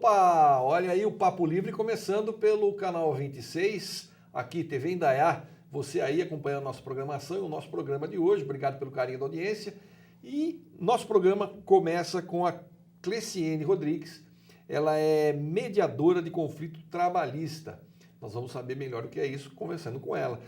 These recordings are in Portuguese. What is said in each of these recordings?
Opa! Olha aí o Papo Livre começando pelo canal 26, aqui TV Indaiá. Você aí acompanhando a nossa programação e o nosso programa de hoje. Obrigado pelo carinho da audiência. E nosso programa começa com a Cleciene Rodrigues. Ela é mediadora de conflito trabalhista. Nós vamos saber melhor o que é isso conversando com ela.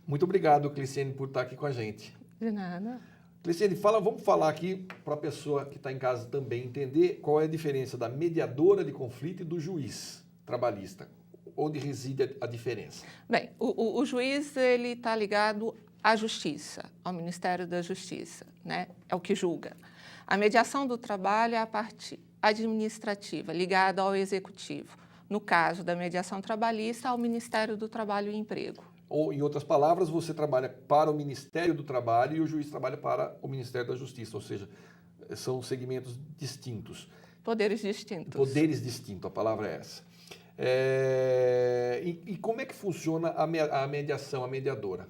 Muito obrigado, Cleciene, por estar aqui com a gente. De nada. Cleciene, vamos falar aqui para a pessoa que está em casa também entender qual é a diferença da mediadora de conflito e do juiz trabalhista. Onde reside a diferença? Bem, o juiz ele está ligado à justiça, ao Ministério da Justiça, né? É o que julga. A mediação do trabalho é a parte administrativa, ligada ao executivo. No caso da mediação trabalhista, ao Ministério do Trabalho e Emprego. Ou, em outras palavras, você trabalha para o Ministério do Trabalho e o juiz trabalha para o Ministério da Justiça, ou seja, são segmentos distintos. Poderes distintos. Poderes distintos, a palavra é essa. E como é que funciona a mediação, a mediadora?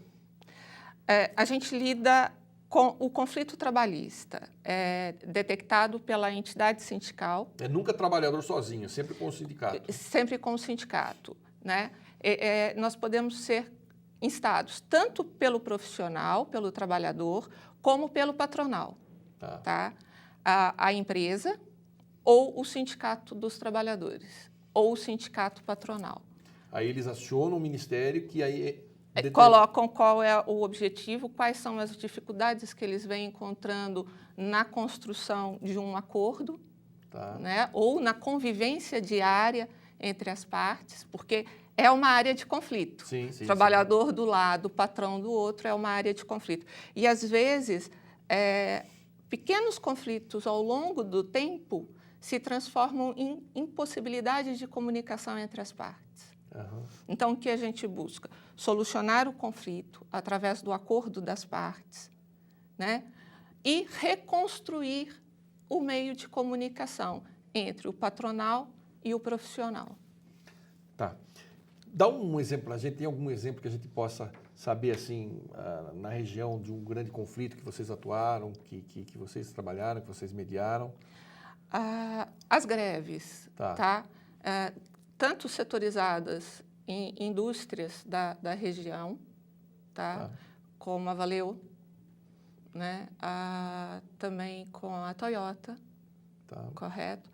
A gente lida com o conflito trabalhista, detectado pela entidade sindical. Nunca trabalhador sozinho, sempre com o sindicato. Sempre com o sindicato, né? Nós podemos ser instados tanto pelo profissional, pelo trabalhador, como pelo patronal, tá? A empresa ou o sindicato dos trabalhadores, ou o sindicato patronal. Aí eles acionam o ministério que aí... Colocam qual é o objetivo, quais são as dificuldades que eles vêm encontrando na construção de um acordo, né? Ou na convivência diária entre as partes, porque é uma área de conflito. Sim, Trabalhador do lado, patrão do outro, é uma área de conflito. E, às vezes, pequenos conflitos ao longo do tempo se transformam em impossibilidades de comunicação entre as partes. Então, o que a gente busca? Solucionar o conflito através do acordo das partes, né? E reconstruir o meio de comunicação entre o patronal e o profissional. Tá. Dá um exemplo, a gente tem algum exemplo que a gente possa saber, assim, na região de um grande conflito que vocês atuaram, que vocês trabalharam, que vocês mediaram? As greves, tá? Tanto setorizadas em indústrias da região, tá? Como a Valeo, né? Também com a Toyota, correto?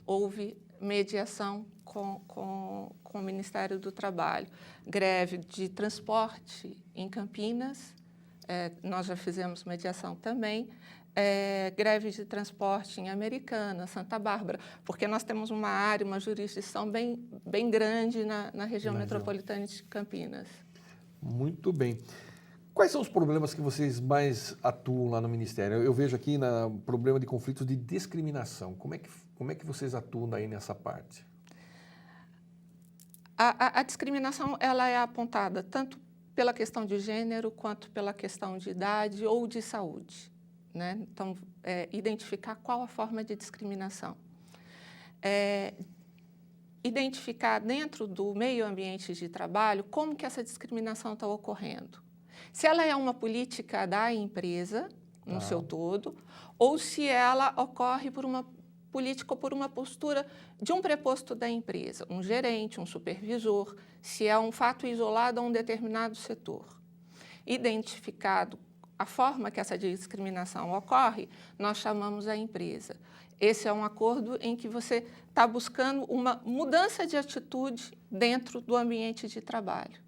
Houve mediação com o Ministério do Trabalho. Greve de transporte em Campinas, nós já fizemos mediação também. Greve de transporte em Americana, Santa Bárbara, porque nós temos uma área, uma jurisdição bem grande na região metropolitana de Campinas. Muito bem. Quais são os problemas que vocês mais atuam lá no Ministério? Eu vejo aqui problema de conflitos de discriminação. Como é que vocês atuam daí nessa parte? A discriminação ela é apontada tanto pela questão de gênero quanto pela questão de idade ou de saúde, né? Então, identificar qual a forma de discriminação. Identificar dentro do meio ambiente de trabalho como que essa discriminação está ocorrendo. Se ela é uma política da empresa, no seu todo, ou se ela ocorre por uma política ou por uma postura de um preposto da empresa, um gerente, um supervisor, se é um fato isolado a um determinado setor. Identificado a forma que essa discriminação ocorre, nós chamamos a empresa. Esse é um acordo em que você está buscando uma mudança de atitude dentro do ambiente de trabalho.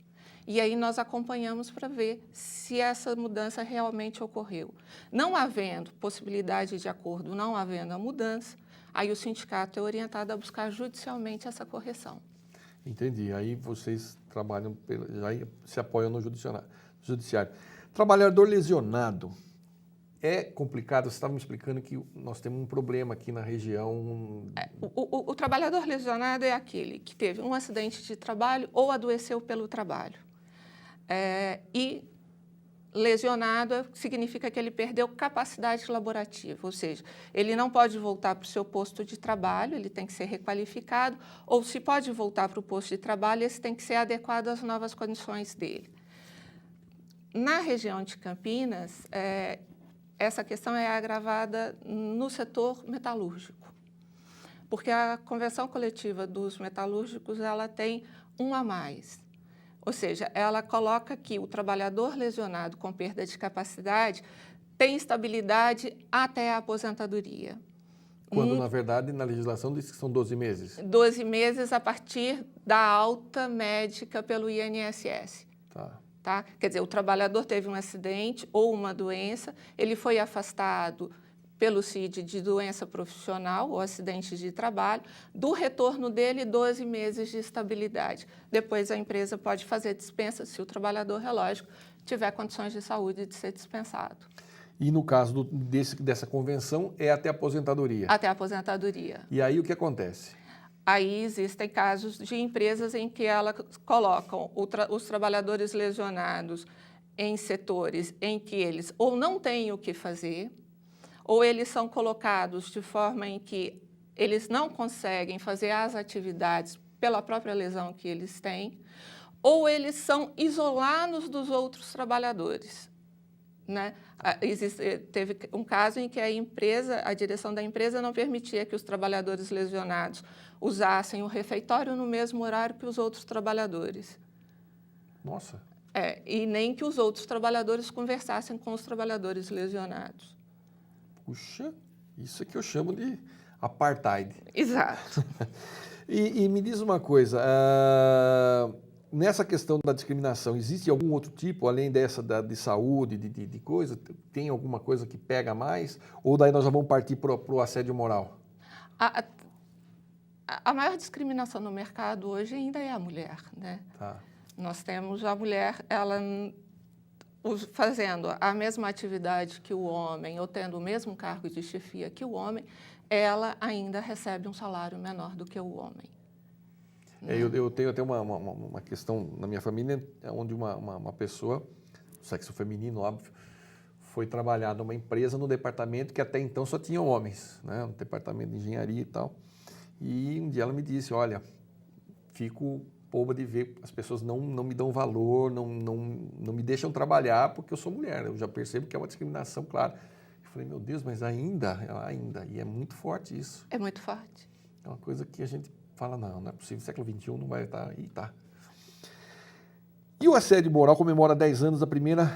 E aí nós acompanhamos para ver se essa mudança realmente ocorreu. Não havendo possibilidade de acordo, não havendo a mudança, aí o sindicato é orientado a buscar judicialmente essa correção. Entendi. Aí vocês trabalham, já se apoiam no judiciário. Trabalhador lesionado. É complicado, você estava me explicando que nós temos um problema aqui na região. O trabalhador lesionado é aquele que teve um acidente de trabalho ou adoeceu pelo trabalho. E lesionado significa que ele perdeu capacidade laborativa, ou seja, ele não pode voltar para o seu posto de trabalho, ele tem que ser requalificado, ou se pode voltar para o posto de trabalho, esse tem que ser adequado às novas condições dele. Na região de Campinas, essa questão é agravada no setor metalúrgico, porque a convenção coletiva dos metalúrgicos ela tem um a mais. Ou seja, ela coloca que o trabalhador lesionado com perda de capacidade tem estabilidade até a aposentadoria. Quando, na verdade, na legislação diz que são 12 meses. 12 meses a partir da alta médica pelo INSS. Tá? Quer dizer, o trabalhador teve um acidente ou uma doença, ele foi afastado pelo CID de doença profissional ou acidente de trabalho, do retorno dele, 12 meses de estabilidade. Depois a empresa pode fazer dispensa se o trabalhador, é lógico, tiver condições de saúde de ser dispensado. E no caso dessa convenção, é até a aposentadoria? Até a aposentadoria. E aí o que acontece? Aí existem casos de empresas em que elas colocam os trabalhadores lesionados em setores em que eles ou não têm o que fazer, ou eles são colocados de forma em que eles não conseguem fazer as atividades pela própria lesão que eles têm, ou eles são isolados dos outros trabalhadores. Né? Teve um caso em que a direção da empresa não permitia que os trabalhadores lesionados usassem o refeitório no mesmo horário que os outros trabalhadores. Nossa! E nem que os outros trabalhadores conversassem com os trabalhadores lesionados. Puxa, isso é que eu chamo de apartheid. Exato. E me diz uma coisa, nessa questão da discriminação, existe algum outro tipo, além dessa de saúde, de coisa? Tem alguma coisa que pega mais? Ou daí nós já vamos partir para o assédio moral? A maior discriminação no mercado hoje ainda é a mulher, né? Tá. Nós temos a mulher, ela fazendo a mesma atividade que o homem, ou tendo o mesmo cargo de chefia que o homem, ela ainda recebe um salário menor do que o homem. Eu tenho até uma questão na minha família, onde uma pessoa, sexo feminino, óbvio, foi trabalhar numa empresa, no departamento que até então só tinha homens, né? No departamento de engenharia e tal. E um dia ela me disse, olha, fico boba de ver, as pessoas não me dão valor, não me deixam trabalhar porque eu sou mulher. Eu já percebo que é uma discriminação, claro. Eu falei, meu Deus, mas ainda, e é muito forte isso. É muito forte. É uma coisa que a gente fala, não é possível, século XXI não vai estar, e tá. E o assédio moral comemora 10 anos da primeira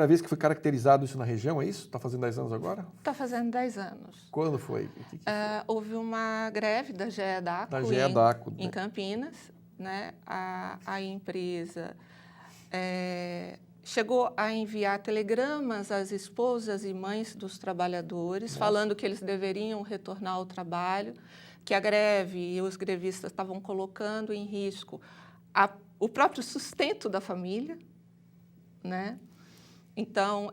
vez que foi caracterizado isso na região, é isso? Está fazendo 10 anos agora? Está fazendo 10 anos. Quando foi? Houve uma greve da GEDACO, em Campinas, né? A empresa chegou a enviar telegramas às esposas e mães dos trabalhadores, falando que eles deveriam retornar ao trabalho, que a greve e os grevistas estavam colocando em risco o próprio sustento da família, né? Então,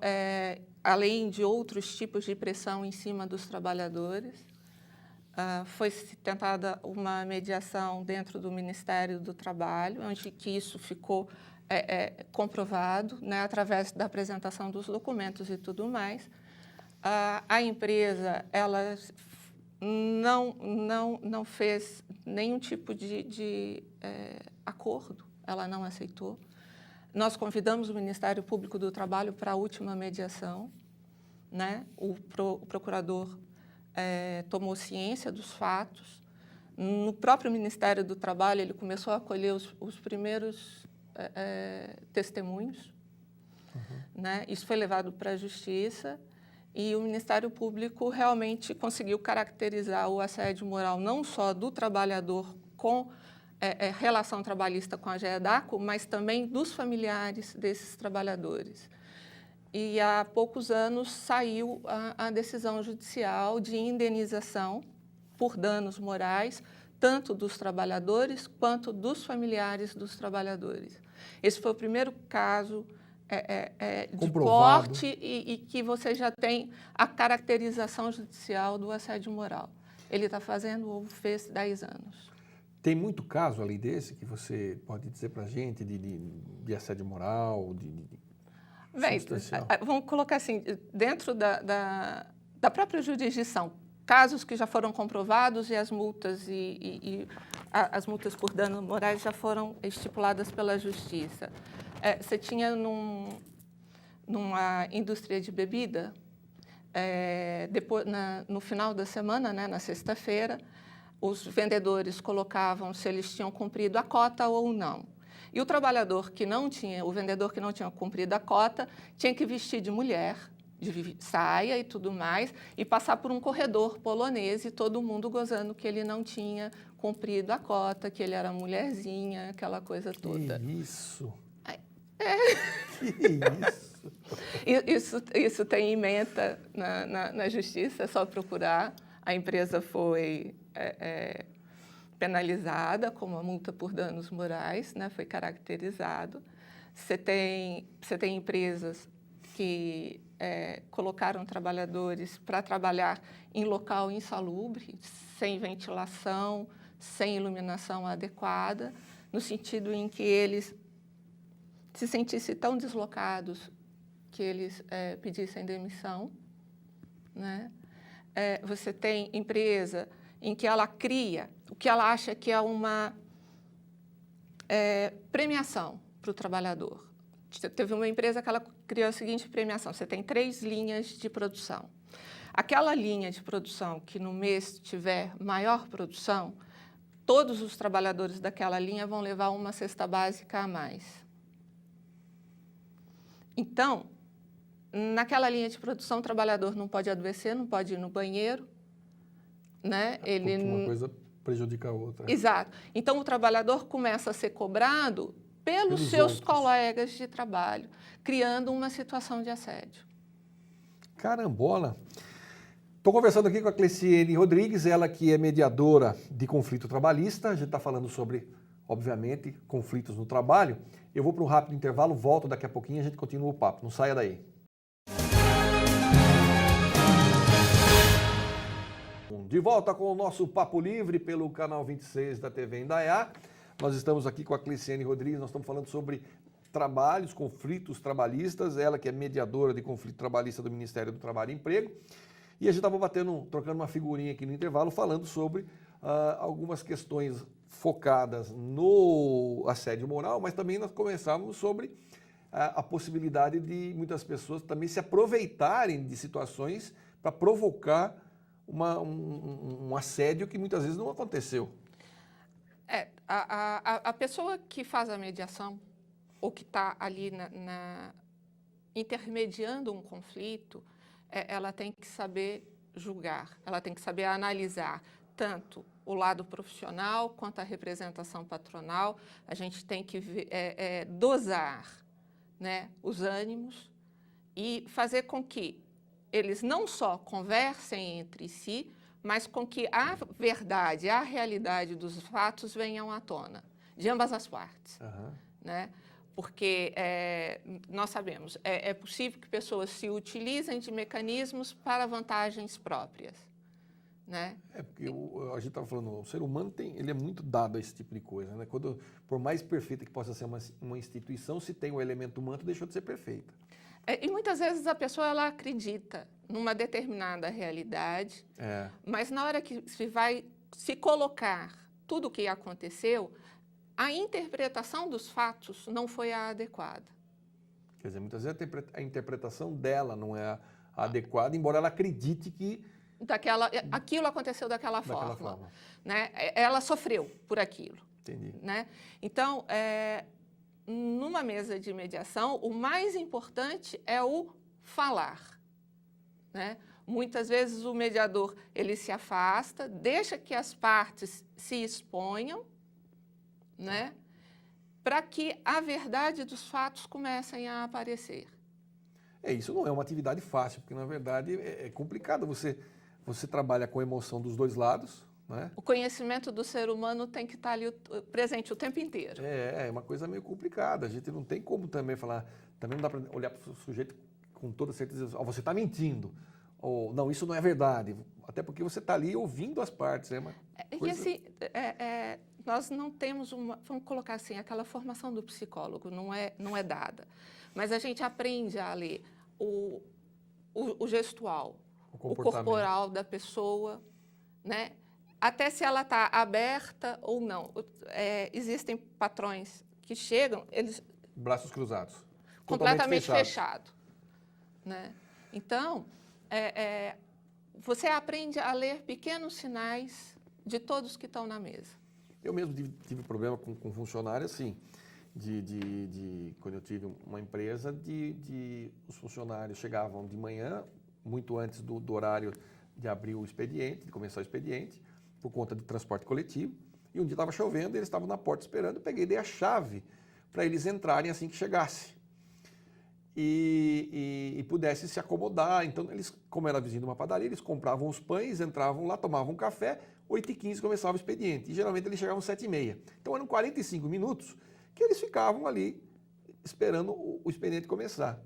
além de outros tipos de pressão em cima dos trabalhadores, foi tentada uma mediação dentro do Ministério do Trabalho, onde que isso ficou comprovado, né, através da apresentação dos documentos e tudo mais. A empresa, ela não fez nenhum tipo de acordo, ela não aceitou. Nós convidamos o Ministério Público do Trabalho para a última mediação, né? O procurador tomou ciência dos fatos. No próprio Ministério do Trabalho, ele começou a acolher os primeiros testemunhos. Né? Isso foi levado para a Justiça e o Ministério Público realmente conseguiu caracterizar o assédio moral não só do trabalhador com relação trabalhista com a GEDACO, mas também dos familiares desses trabalhadores. E há poucos anos saiu a decisão judicial de indenização por danos morais, tanto dos trabalhadores quanto dos familiares dos trabalhadores. Esse foi o primeiro caso de corte e que você já tem a caracterização judicial do assédio moral. Ele está fazendo ou fez 10 anos. Tem muito caso ali desse que você pode dizer para a gente de assédio moral, Bem, vamos colocar assim, dentro da própria jurisdição, casos que já foram comprovados e as multas as multas por danos morais já foram estipuladas pela Justiça. Você tinha numa indústria de bebida, depois, no final da semana, né, na sexta-feira, os vendedores colocavam se eles tinham cumprido a cota ou não. E o vendedor que não tinha cumprido a cota, tinha que vestir de mulher, de saia e tudo mais, e passar por um corredor polonês e todo mundo gozando que ele não tinha cumprido a cota, que ele era mulherzinha, aquela coisa toda. Que isso? Que isso? Isso tem ementa na justiça, é só procurar. A empresa foi penalizada com uma multa por danos morais, né? Foi caracterizado. Você tem empresas que colocaram trabalhadores para trabalhar em local insalubre, sem ventilação, sem iluminação adequada, no sentido em que eles se sentissem tão deslocados que eles pedissem demissão, né? Você tem empresa em que ela cria o que ela acha que é uma premiação para o trabalhador. Teve uma empresa que ela criou a seguinte premiação: você tem 3 linhas de produção. Aquela linha de produção que no mês tiver maior produção, todos os trabalhadores daquela linha vão levar uma cesta básica a mais. Então, naquela linha de produção, o trabalhador não pode adoecer, não pode ir no banheiro, né? Porque uma coisa prejudica a outra. Exato. Então, o trabalhador começa a ser cobrado pelos seus colegas de trabalho, criando uma situação de assédio. Carambola! Estou conversando aqui com a Cleciene Rodrigues, ela que é mediadora de conflito trabalhista. A gente está falando sobre, obviamente, conflitos no trabalho. Eu vou para um rápido intervalo, volto daqui a pouquinho e a gente continua o papo. Não saia daí. De volta com o nosso Papo Livre pelo canal 26 da TV Indaiá. Nós estamos aqui com a Cleciene Rodrigues, nós estamos falando sobre trabalhos, conflitos trabalhistas, ela que é mediadora de conflito trabalhista do Ministério do Trabalho e Emprego. E a gente estava trocando uma figurinha aqui no intervalo, falando sobre algumas questões focadas no assédio moral, mas também nós conversávamos sobre a possibilidade de muitas pessoas também se aproveitarem de situações para provocar um assédio que muitas vezes não aconteceu. A pessoa que faz a mediação, ou que está ali intermediando um conflito, ela tem que saber julgar, ela tem que saber analisar tanto o lado profissional quanto a representação patronal. A gente tem que dosar, né, os ânimos e fazer com que eles não só conversem entre si, mas com que a verdade, a realidade dos fatos venham à tona, de ambas as partes. Uhum. Né? Porque nós sabemos, é possível que pessoas se utilizem de mecanismos para vantagens próprias. Né? Porque a gente estava falando, o ser humano ele é muito dado a esse tipo de coisa. Né? Por mais perfeita que possa ser uma instituição, se tem o elemento humano, deixou de ser perfeita. E muitas vezes a pessoa ela acredita numa determinada realidade, mas na hora que se vai se colocar tudo o que aconteceu, a interpretação dos fatos não foi a adequada. Quer dizer, muitas vezes a interpretação dela não é a adequada, embora ela acredite que aquilo aconteceu daquela forma. Né? Ela sofreu por aquilo. Entendi. Né? Então, numa mesa de mediação, o mais importante é o falar. Né? Muitas vezes o mediador ele se afasta, deixa que as partes se exponham, né? Para que a verdade dos fatos comecem a aparecer. Isso não é uma atividade fácil, porque na verdade é complicado. Você trabalha com a emoção dos dois lados. Né? O conhecimento do ser humano tem que estar ali presente o tempo inteiro. É uma coisa meio complicada. A gente não tem como também falar, também não dá para olhar para o sujeito com toda certeza, você está mentindo, ou não, isso não é verdade. Até porque você está ali ouvindo as partes. E assim, nós não temos vamos colocar assim, aquela formação do psicólogo não é dada. Mas a gente aprende a ler o gestual, o corporal da pessoa, né? Até se ela está aberta ou não. Existem patrões que chegam, eles... Braços cruzados. Completamente fechado. Né? Então, você aprende a ler pequenos sinais de todos que estão na mesa. Eu mesmo tive problema com funcionário, assim, quando eu tive uma empresa, os funcionários chegavam de manhã, muito antes do horário de abrir o expediente, de começar o expediente, por conta de transporte coletivo, e um dia estava chovendo, eles estavam na porta esperando, eu peguei e dei a chave para eles entrarem assim que chegasse. E pudesse se acomodar. Então, eles, como era vizinho de uma padaria, eles compravam os pães, entravam lá, tomavam um café, 8h15 começava o expediente. E geralmente eles chegavam às 7h30. Então, eram 45 minutos que eles ficavam ali esperando o expediente começar.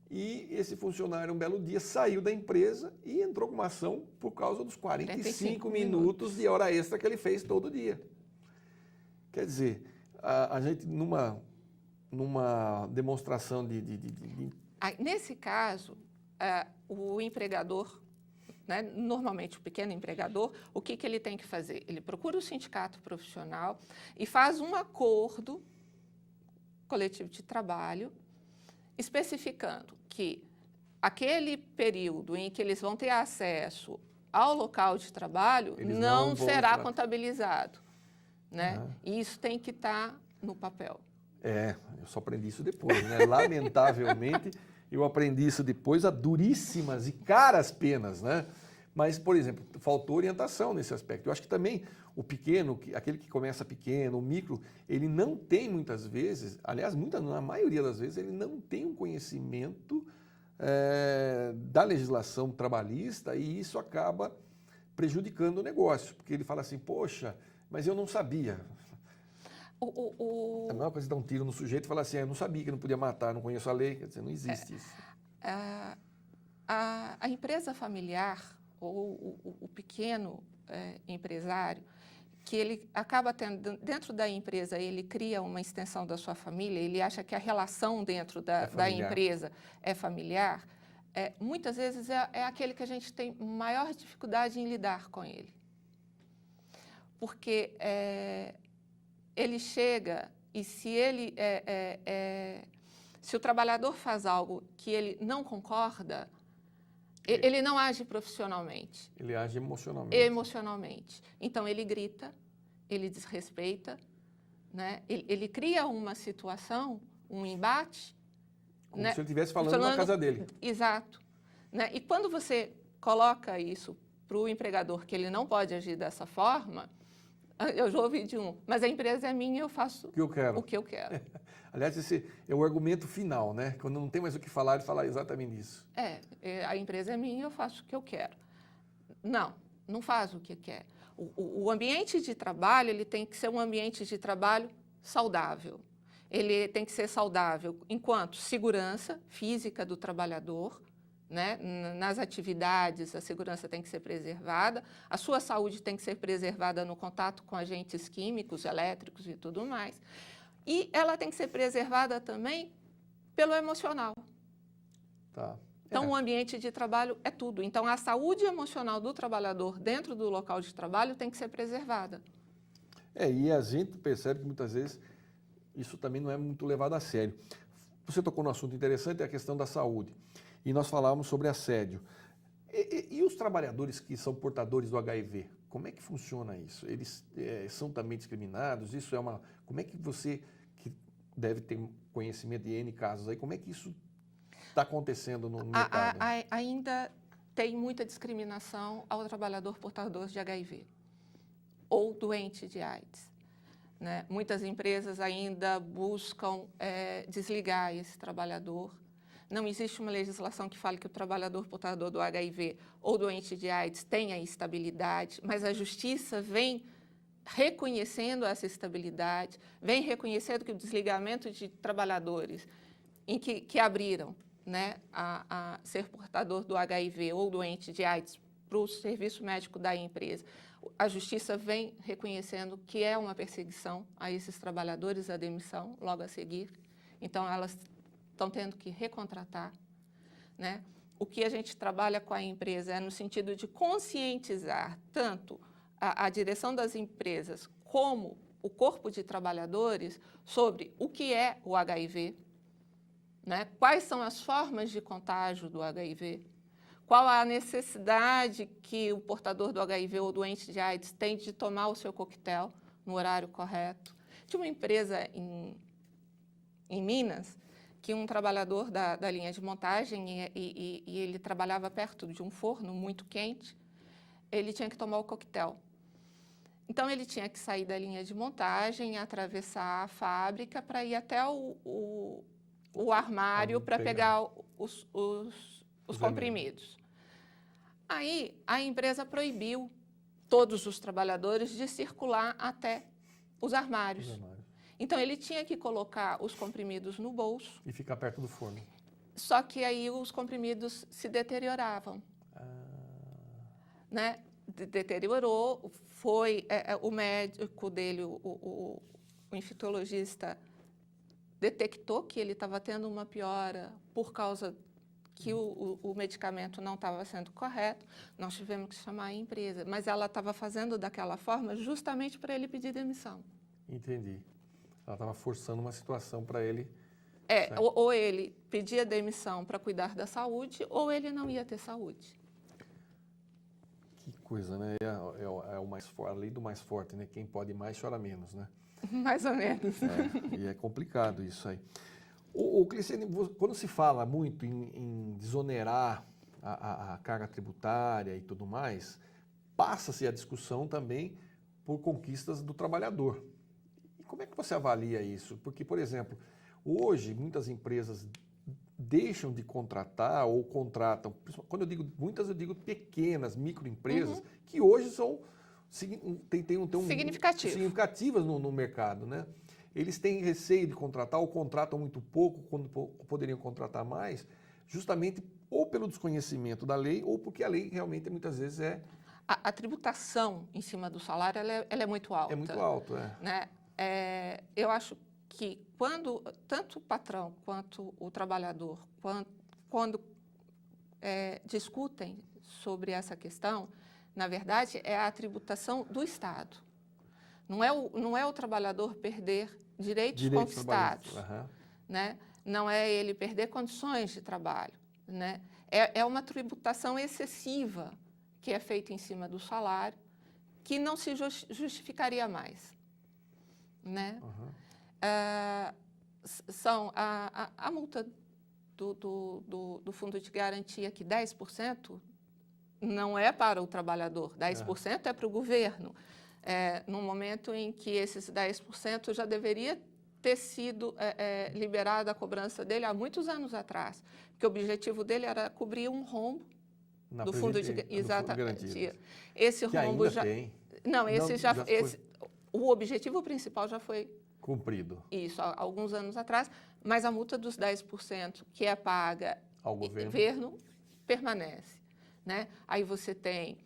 E esse funcionário, um belo dia, saiu da empresa e entrou com uma ação por causa dos 45 minutos de hora extra que ele fez todo dia. Quer dizer, a gente numa demonstração Nesse caso, o empregador, né, normalmente o pequeno empregador, o que ele tem que fazer? Ele procura o sindicato profissional e faz um acordo coletivo de trabalho especificando que aquele período em que eles vão ter acesso ao local de trabalho não será contabilizado, né? E isso tem que estar no papel. Eu só aprendi isso depois, né? Lamentavelmente, eu aprendi isso depois a duríssimas e caras penas, né? Mas, por exemplo, faltou orientação nesse aspecto. Eu acho que também o pequeno, aquele que começa pequeno, o micro, ele não tem muitas vezes, aliás, na maioria das vezes, ele não tem um conhecimento da legislação trabalhista e isso acaba prejudicando o negócio, porque ele fala assim, poxa, mas eu não sabia. É a mesma coisa de dar um tiro no sujeito e falar assim, eu não sabia que não podia matar, não conheço a lei, quer dizer, não existe isso. A empresa familiar ou o pequeno empresário, que ele acaba tendo, dentro da empresa, ele cria uma extensão da sua família, ele acha que a relação dentro da empresa é familiar, muitas vezes é aquele que a gente tem maior dificuldade em lidar com ele. Porque ele chega e se o trabalhador faz algo que ele não concorda, ele não age profissionalmente. Ele age emocionalmente. Emocionalmente. Então, ele grita, ele desrespeita, né? Ele cria uma situação, um embate. Como se ele estivesse falando na casa dele. Exato. Né? E quando você coloca isso para o empregador, que ele não pode agir dessa forma, eu já ouvi de mas a empresa é minha, eu faço o que eu quero. Aliás, esse é o argumento final, né? Quando não tem mais o que falar, ele fala exatamente isso. A empresa é minha, eu faço o que eu quero. Não faz o que quer. O ambiente de trabalho, ele tem que ser um ambiente de trabalho saudável. Ele tem que ser saudável enquanto segurança física do trabalhador, né? Nas atividades, a segurança tem que ser preservada, a sua saúde tem que ser preservada no contato com agentes químicos, elétricos e tudo mais. E ela tem que ser preservada também pelo emocional. Tá. Então, o ambiente de trabalho é tudo. Então, a saúde emocional do trabalhador dentro do local de trabalho tem que ser preservada. E a gente percebe que muitas vezes isso também não é muito levado a sério. Você tocou num assunto interessante, a questão da saúde. E nós falávamos sobre assédio. E os trabalhadores que são portadores do HIV, como é que funciona isso? Eles são também discriminados? Isso como é que você, que deve ter conhecimento de N casos aí, como é que isso está acontecendo no mercado? Ainda tem muita discriminação ao trabalhador portador de HIV ou doente de AIDS. Né? Muitas empresas ainda buscam desligar esse trabalhador. Não existe uma legislação que fale que o trabalhador portador do HIV ou doente de AIDS tenha estabilidade, mas a justiça vem reconhecendo essa estabilidade, vem reconhecendo que o desligamento de trabalhadores que abriram, né, a ser portador do HIV ou doente de AIDS para o serviço médico da empresa, a justiça vem reconhecendo que é uma perseguição a esses trabalhadores, a demissão logo a seguir. Então, elas estão tendo que recontratar, né? O que a gente trabalha com a empresa é no sentido de conscientizar tanto a direção das empresas como o corpo de trabalhadores sobre o que é o HIV, né? Quais são as formas de contágio do HIV, Qual a necessidade que o portador do HIV ou doente de AIDS tem de tomar o seu coquetel no horário correto? Tinha uma empresa em Minas que um trabalhador da linha de montagem, e ele trabalhava perto de um forno muito quente, ele tinha que tomar o coquetel. Então, ele tinha que sair da linha de montagem, atravessar a fábrica para ir até o armário para pegar os comprimidos. Aí, a empresa proibiu todos os trabalhadores de circular até os armários. Então, ele tinha que colocar os comprimidos no bolso. E ficar perto do forno. Só que aí os comprimidos se deterioravam. Né? Deteriorou, foi o médico dele, o infectologista, detectou que ele estava tendo uma piora por causa que o medicamento não estava sendo correto. Nós tivemos que chamar a empresa, mas ela estava fazendo daquela forma justamente para ele pedir demissão. Entendi. Ela estava forçando uma situação para ele. Ou ele pedia demissão para cuidar da saúde, ou ele não ia ter saúde. Que coisa, né? É o mais a lei do mais forte, né? Quem pode mais chora menos, né? Mais ou menos. E é complicado isso aí. O Cleciane, quando se fala muito em desonerar a carga tributária e tudo mais, passa-se a discussão também por conquistas do trabalhador. E como é que você avalia isso? Porque, por exemplo, hoje muitas empresas deixam de contratar ou contratam, quando eu digo muitas, eu digo pequenas, microempresas, que hoje são significativas no mercado, né? Eles têm receio de contratar ou contratam muito pouco quando poderiam contratar mais, justamente ou pelo desconhecimento da lei ou porque a lei realmente muitas vezes A tributação em cima do salário ela é muito alta. É muito alto, né? Eu acho que quando tanto o patrão quanto o trabalhador, quando discutem sobre essa questão, na verdade, é a tributação do Estado. Não é o trabalhador perder direitos conquistados, né? Não é ele perder condições de trabalho, né? É uma tributação excessiva que é feita em cima do salário, que não se justificaria mais, né? São a multa do fundo de garantia, que 10% não é para o trabalhador, 10% é para o governo. No momento em que esses 10% já deveria ter sido liberada a cobrança dele há muitos anos atrás, porque o objetivo dele era cobrir um rombo do fundo de garantia. Esse que rombo ainda já tem. Não, o objetivo principal já foi cumprido. Isso, há alguns anos atrás, mas a multa dos 10% que é paga ao governo permanece, né? Aí você tem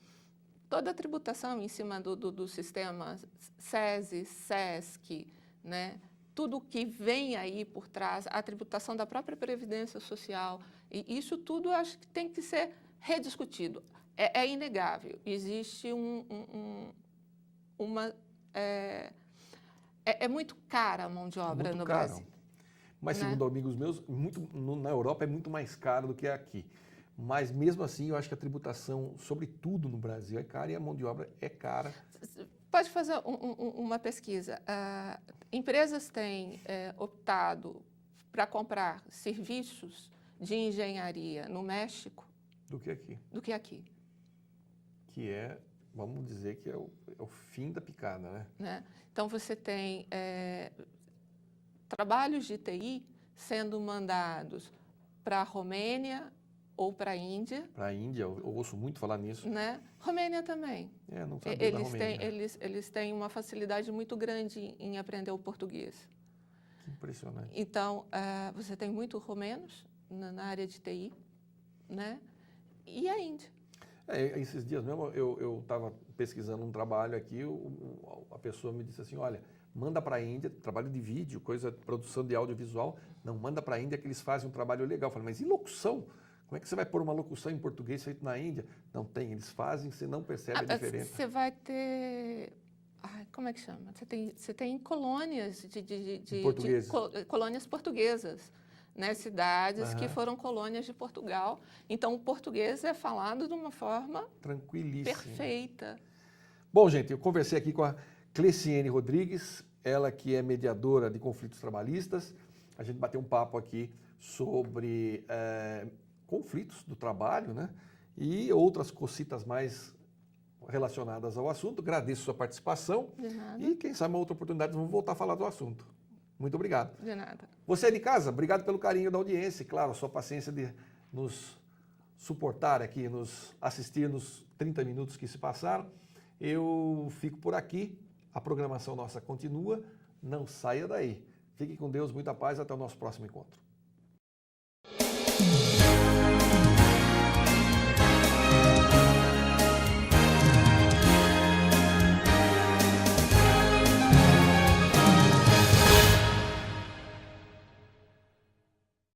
toda a tributação em cima do sistema SESI, SESC, né? Tudo que vem aí por trás, a tributação da própria Previdência Social, e isso tudo eu acho que tem que ser rediscutido. É inegável, existe é muito cara a mão de obra no Brasil. Mas, segundo amigos meus, na Europa é muito mais caro do que aqui. Mas, mesmo assim, eu acho que a tributação, sobretudo no Brasil, é cara e a mão de obra é cara. Pode fazer uma pesquisa. Empresas têm optado para comprar serviços de engenharia no México do que aqui. Que é, vamos dizer, que é o fim da picada, né? Então, você tem trabalhos de TI sendo mandados para a Romênia ou para a Índia. Para a Índia, eu ouço muito falar nisso. Né? Romênia também. Não sabia da Romênia. Eles têm uma facilidade muito grande em aprender o português. Que impressionante. Então, você tem muitos romenos na área de TI, né? E a Índia. Esses dias mesmo eu estava pesquisando um trabalho aqui, a pessoa me disse assim, olha, manda para a Índia, trabalho de vídeo, produção de audiovisual, não, manda para a Índia que eles fazem um trabalho legal. Eu falei, mas e locução? Como é que você vai pôr uma locução em português feito na Índia? Não tem, eles fazem, você não percebe a diferença. Você vai ter... como é que chama? Você tem colônias de portugueses. colônias portuguesas, né, cidades que foram colônias de Portugal. Então, o português é falado de uma forma tranquilíssima, perfeita. Bom, gente, eu conversei aqui com a Cleciene Rodrigues, ela que é mediadora de conflitos trabalhistas. A gente bateu um papo aqui sobre conflitos do trabalho, né? E outras cositas mais relacionadas ao assunto. Agradeço a sua participação. De nada. E quem sabe uma outra oportunidade vamos voltar a falar do assunto. Muito obrigado. De nada. Você de casa, obrigado pelo carinho da audiência e, claro, a sua paciência de nos suportar aqui, nos assistir nos 30 minutos que se passaram. Eu fico por aqui, a programação nossa continua, não saia daí. Fique com Deus, muita paz, até o nosso próximo encontro.